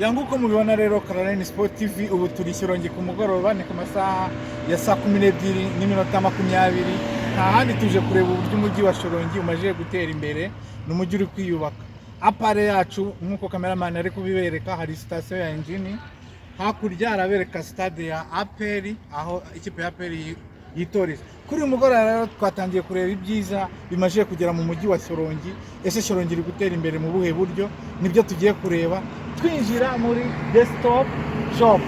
Yanguko mubibona rero CralleneSport TV ubu turi Shyorongi ku mugoroba ni ku masaha ya saa 12:20. Nta handi tuje kureba uburyo umujyi wa Shyorongi umaje gutera imbere n'umujyi uri kwiyubaka. Apare yacu nkuko cameraman ari kubibereka hari station ya engine, hakurya arabereka stade ya APR aho ikipe ya APR yitoreza. Kuri umugoroba rero twatangiye kureba ibyiza bimaje kugera mu mujyi wa Shyorongi. Ese Shyorongi iri gutera imbere mu buhe buryo? Nibyo tugiye kureba twinjira muri desktop shop.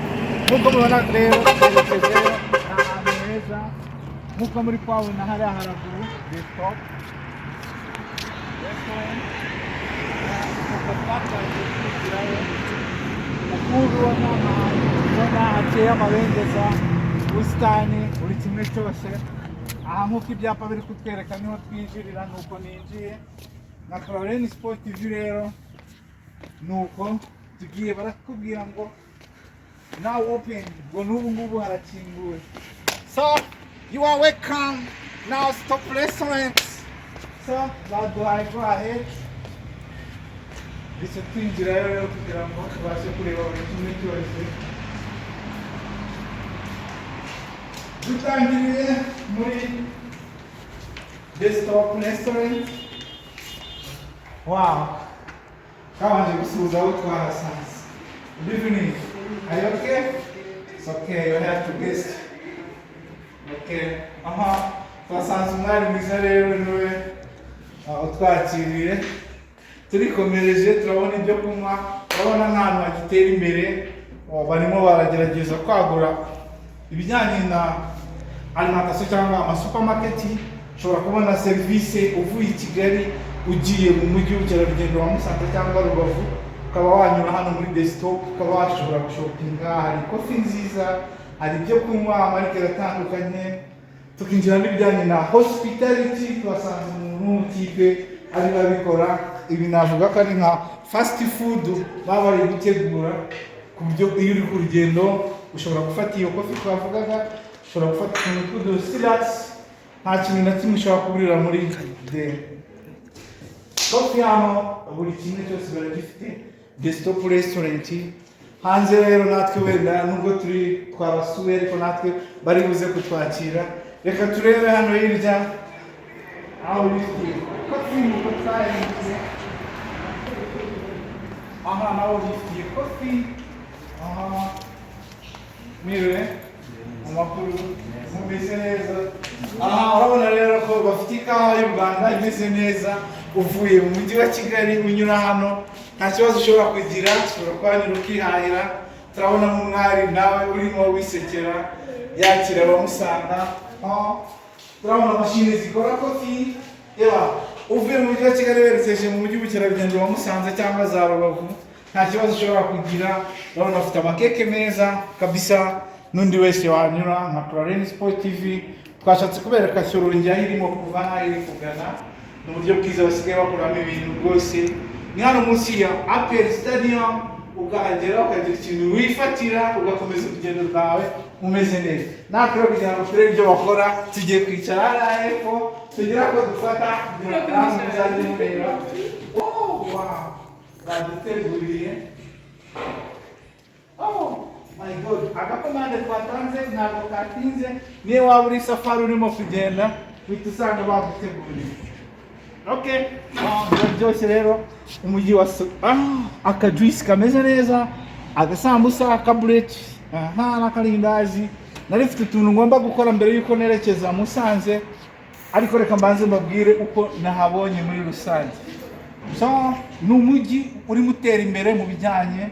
Nkuko mubona rero twerekejeyo ahantu heza nkuko muri kwawe na hariya haraguru desktop ubona hateye amabengeza, ubusitani buri kimwe cyose. Aha nkuko ibyapa biri kutwereka niho twinjirira, nuko ninjiye na CralleneSport TV rero nuko tugiye barakubwira ngo now open, ngo n'ubu ngubu harakinguwe. So you are welcome now stop restaurant. So baduhaye go ahead bisa twinjira rero kugira ngo tubashe kureba buri kimwe cyose. Dutangiriye muri desktop restaurant. Wow, kabanje gusuhuza aho twahasanze. Good evening. Are you okay? It's okay, you have to guest. Okay. Twasanze umwari mwiza rero niwe utwakiriye. Turikomereje turabona ibyo kunywa, turabona nk'ahantu hagitera imbere. Barimo baragerageza kwagura ibijyanye na alimentation cyangwa amasupermarket. Ushobora kubona service uvuye i Kigali ugiye mu mujyi w'ubukerarugendo wa Musanze cyangwa Rubavu, ukaba wanyura hano muri desktop, ukaba washobora gushopinga. Hari coffee nziza, hari ibyo kunywa amarikeri atandukanye. Tukinjira n'ibijyanye na hospitality, twasanze umuntu w'ikipe ari babikora. Ibi navuga ko ari nka fast food baba bari gutegura ku buryo iyo uri ku rugendo ushobora gufata iyo coffee twavugaga, ushobora gufata utuntu tw'udusirats. Nta kintu na kimwe ushobora kuburira muri coffee hano, buri kimwe cyose baragifite. Desktop restaurant hanze rero natwe wenda nubwo turi twabasuye ariko natwe bari buze kutwakira. Reka turebe hano hirya aho bifite coffee mu kutayinze. Aha naho bifite coffee. Mire amakuru mumeze neza. Aha urabona rero ko bafite ikawa y'u Rwanda imeze neza. Uvuye mu mujyi wa Kigali unyura hano nta kibazo ushobora kugira, ushobora kwanyura ukihahira. Turabona umwari nawe urimo wisekera yakira abamusanga. Turabona mashini zikora coffee. Uvuye mu mujyi wa Kigali werekeje mu mujyi w'ubukerarugendo wa Musanze cyangwa za Rubavu, nta kibazo ushobora kugira. Urabona bafite amakeke meza kabisa. N'undi wese wanyura nka CralleneSport TV twashatse kubereka Shyorongi aho irimo kuva n'aho iri kugana n'uburyo bwiza basigaye bakoramo ibintu rwose. Ni hano munsi ya APR Stadium, ukahagera ukagira ikintu wifatira ugakomeza urugendo rwawe umeze neza. Natwe rero kugira ngo turebe ibyo bakora tugiye kwicara hariya hepfo tugira ko dufata muzajye mureba. Wow, baduteguriye. My God, agakomande twatanze ntabwo katinze. Niyo waba uri safari urimo kugenda uhita usanga baguteguriye. Okay, byose rero umujyi wa akajuice kameze neza, agasambusa, akabureti, n'akarindazi. Nari mfite utuntu ngomba gukora mbere yuko nerekeza Musanze, ariko reka mbanze mbabwire uko nahabonye muri rusange. So ni umujyi uri gutera imbere mu bijyanye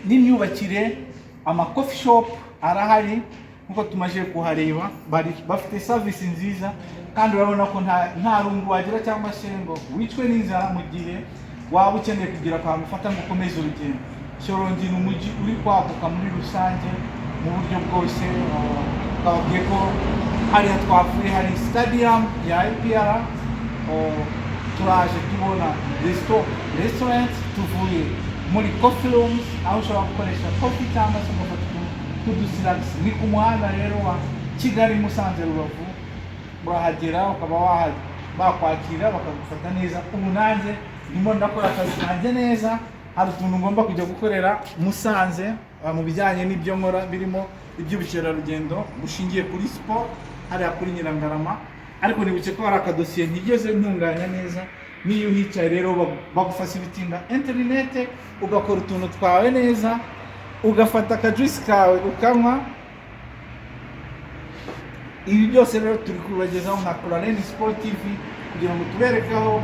n'imyubakire. Ama coffee shop arahari nkuko tumaje kuhareba, bafite service nziza kandi urabona ko nta rungu wagira cyangwa se ngo wicwe n'inzara mu gihe waba ukeneye kugira akantu ufata ngo ukomeze urugendo. Shyorongi ni umujyi uri kwaguka muri rusange mu buryo bwose. Twabwiye ko hariya twavuye hari stadium ya APR, turaje tubona restaurant, tuvuye muri coffee rooms aho ushobora gukoresha coffee cyangwa se ugafata udusirats. Ni ku muhanda rero wa Kigali Musanze Rubavu, urahagera ukaba bakwakira bakagufata neza. Ubu nanjye ndimo ndakora akazi kanjye neza, hari utuntu ngomba kujya gukorera Musanze mu bijyanye n'ibyo nkora birimo iby'ubukerarugendo bushingiye kuri sport hariya kuri Nyirangarama, ariko nibuke ko hari akadosiye ntigeze ntunganya neza. Niyo uhicaye rero bagufasilitinga internet, ugakora utuntu twawe neza, ugafata akajuice kawe ukanywa. Ibi byose rero turi kubagezaho nka CralleneSport TV kugira ngo tubereke aho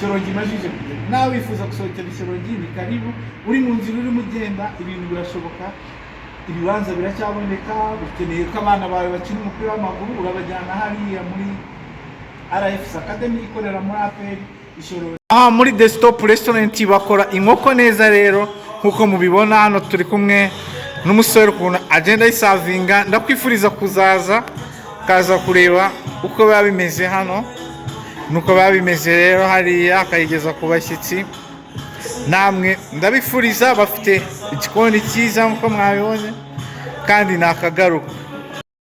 Shyorongi imajije kugera. Nawe wifuza gusohokera Shyorongi ni karibu, uri mu nzira urimo ugenda, ibintu birashoboka, ibibanza biracyaboneka. Ukeneye ko abana bawe bakina umupira w'amaguru, urabajyana hariya muri RFS Academy ikorera muri APR Shyorongi. Muri Desktop Restaurant bakora inkoko neza rero nkuko mubibona hano. Turi kumwe n'umusore ukuntu agenda yisavinga. Ndakwifuriza kuzaza kaza kureba uko biba bimeze hano, nuko biba bimeze rero hariya akayigeza ku bashyitsi. Namwe ndabifuriza, bafite igikoni cyiza nkuko mwabibonye kandi nakagaruka.